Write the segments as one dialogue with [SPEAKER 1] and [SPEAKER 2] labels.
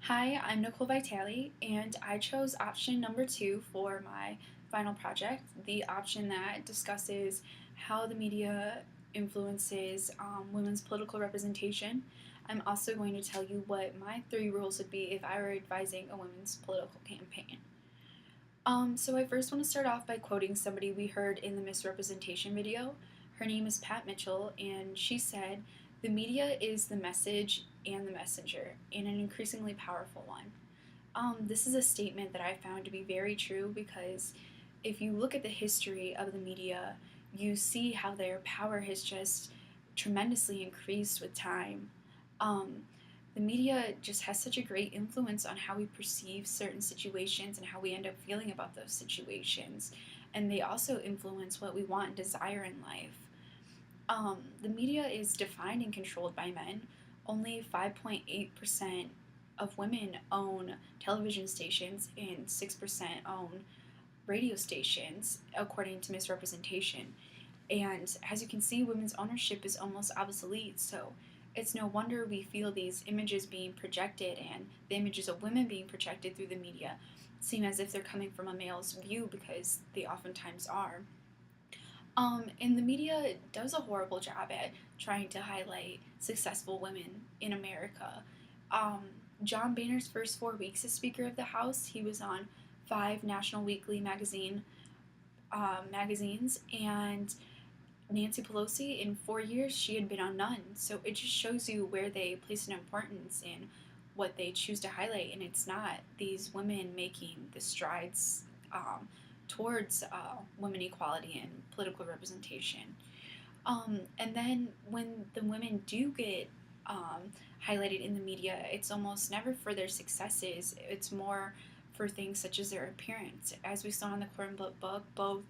[SPEAKER 1] Hi, I'm Nicole Vitale, and I chose option number 2 for my final project, the option that discusses how the media influences women's political representation. I'm also going to tell you what my 3 rules would be if I were advising a women's political campaign. So I first want to start off by quoting somebody we heard in the misrepresentation video. Her name is Pat Mitchell, and she said, "The media is the message and the messenger, and an increasingly powerful one." This is a statement that I found to be very true because if you look at the history of the media, you see how their power has just tremendously increased with time. Um, the media just has such a great influence on how we perceive certain situations and how we end up feeling about those situations. And they also influence what we want and desire in life. The media is defined and controlled by men. Only 5.8% of women own television stations and 6% own radio stations, according to misrepresentation. And as you can see, women's ownership is almost obsolete, so it's no wonder we feel these images being projected and the images of women being projected through the media seem as if they're coming from a male's view because they oftentimes are. And the media does a horrible job at trying to highlight successful women in America. Um, John Boehner's first 4 weeks as Speaker of the House, he was on 5 National Weekly magazines, and Nancy Pelosi, in 4 years, she had been on none. So it just shows you where they place an importance in what they choose to highlight, and it's not these women making the strides towards women equality and political representation. And then when the women do get highlighted in the media, it's almost never for their successes. It's more for things such as their appearance. As we saw in the Cornblood book, both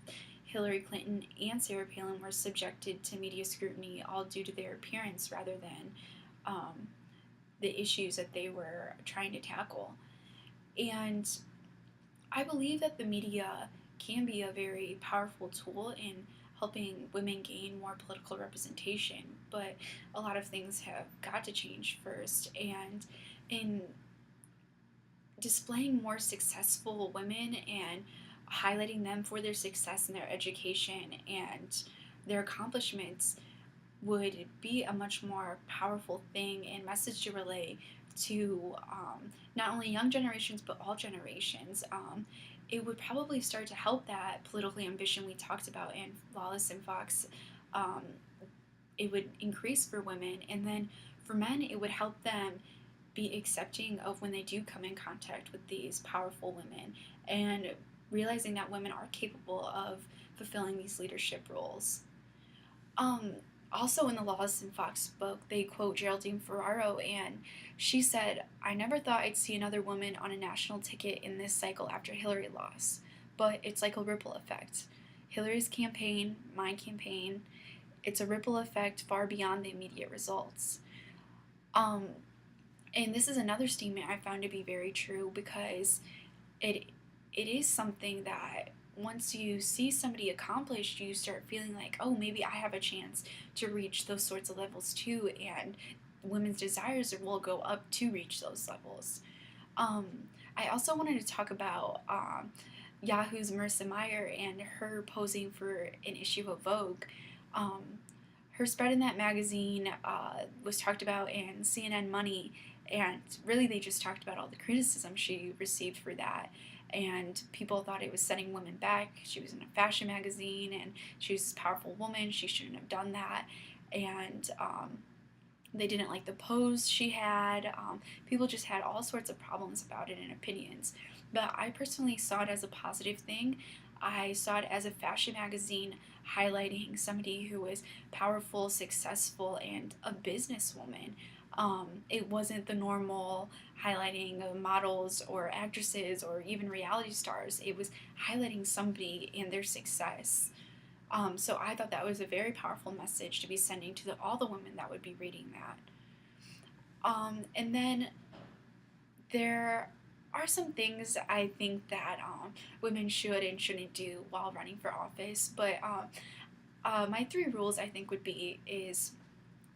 [SPEAKER 1] Hillary Clinton and Sarah Palin were subjected to media scrutiny all due to their appearance rather than um, the issues that they were trying to tackle. And I believe that the media can be a very powerful tool in helping women gain more political representation, but a lot of things have got to change first. And in displaying more successful women and highlighting them for their success in their education and their accomplishments would be a much more powerful thing and message to relay to not only young generations but all generations. It would probably start to help that political ambition we talked about in Lawless and Fox. Um, it would increase for women, and then for men, it would help them be accepting of when they do come in contact with these powerful women and realizing that women are capable of fulfilling these leadership roles. Um, Also, in the Lawless and Fox book, they quote Geraldine Ferraro, and she said, "I never thought I'd see another woman on a national ticket in this cycle after Hillary lost, but it's like a ripple effect. Hillary's campaign, my campaign, it's a ripple effect far beyond the immediate results." Um, and this is another statement I found to be very true because it it is something that once you see somebody accomplished, you start feeling like, oh, maybe I have a chance to reach those sorts of levels too, and women's desires will go up to reach those levels. Um, I also wanted to talk about Yahoo's Marissa Meyer and her posing for an issue of Vogue. Um, Her spread in that magazine was talked about in CNN Money, and really they just talked about all the criticism she received for that. And people thought it was setting women back. She was in a fashion magazine, and she was this powerful woman. She shouldn't have done that. And they didn't like the pose she had. People just had all sorts of problems about it and opinions. But I personally saw it as a positive thing. I saw it as a fashion magazine highlighting somebody who was powerful, successful, and a businesswoman. It wasn't the normal highlighting of models or actresses or even reality stars. It was highlighting somebody and their success. So I thought that was a very powerful message to be sending to all the women that would be reading that. And then there are some things I think that women should and shouldn't do while running for office. But my 3 rules I think would be is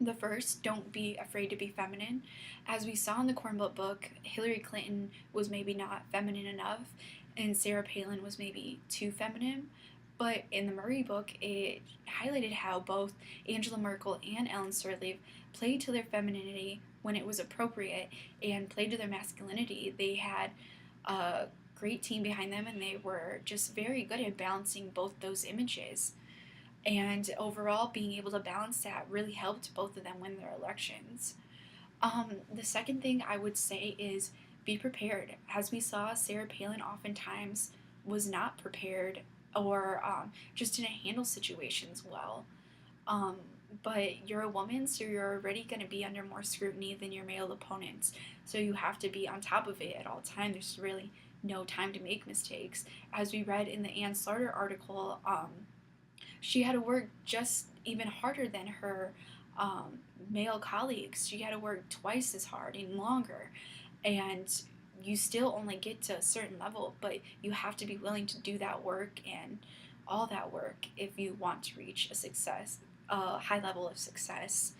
[SPEAKER 1] The first, don't be afraid to be feminine. As we saw in the Corn Book, Hillary Clinton was maybe not feminine enough, and Sarah Palin was maybe too feminine. But in the Murray book, it highlighted how both Angela Merkel and Ellen Sirleaf played to their femininity when it was appropriate and played to their masculinity. They had a great team behind them, and they were just very good at balancing both those images. And overall, being able to balance that really helped both of them win their elections. The second thing I would say is be prepared. As we saw, Sarah Palin oftentimes was not prepared or just didn't handle situations well. Um, but you're a woman, so you're already going to be under more scrutiny than your male opponents. So you have to be on top of it at all times. There's really no time to make mistakes. As we read in the Ann Slaughter article, she had to work just even harder than her um, male colleagues. She had to work twice as hard and longer. And you still only get to a certain level, but you have to be willing to do that work and all that work if you want to reach a high level of success.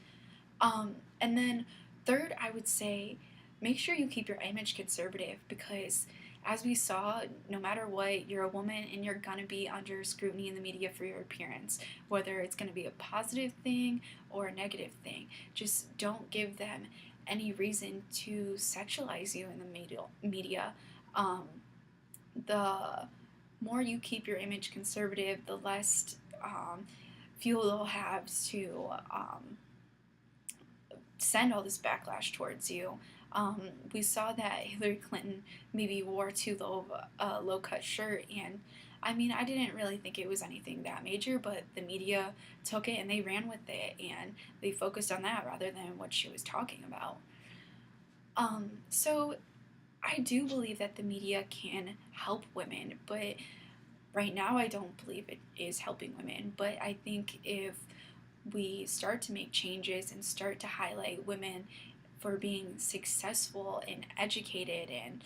[SPEAKER 1] And then, third, I would say make sure you keep your image conservative because, as we saw, no matter what, you're a woman and you're gonna be under scrutiny in the media for your appearance, whether it's gonna be a positive thing or a negative thing. Just don't give them any reason to sexualize you in the media. Um, the more you keep your image conservative, the less fuel they'll have to send all this backlash towards you. We saw that Hillary Clinton maybe wore too low a low cut shirt, and I mean, I didn't really think it was anything that major, but the media took it and they ran with it, and they focused on that rather than what she was talking about. So I do believe that the media can help women, but right now I don't believe it is helping women. But I think if we start to make changes and start to highlight women for being successful and educated and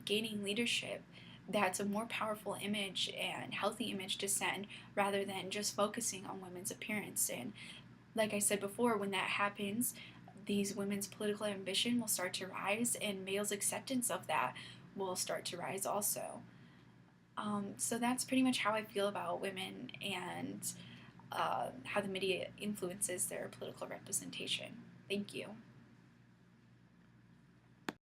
[SPEAKER 1] gaining leadership, that's a more powerful image and healthy image to send rather than just focusing on women's appearance. And like I said before, when that happens, these women's political ambition will start to rise and males' acceptance of that will start to rise also. So that's pretty much how I feel about women and how the media influences their political representation. Thank you.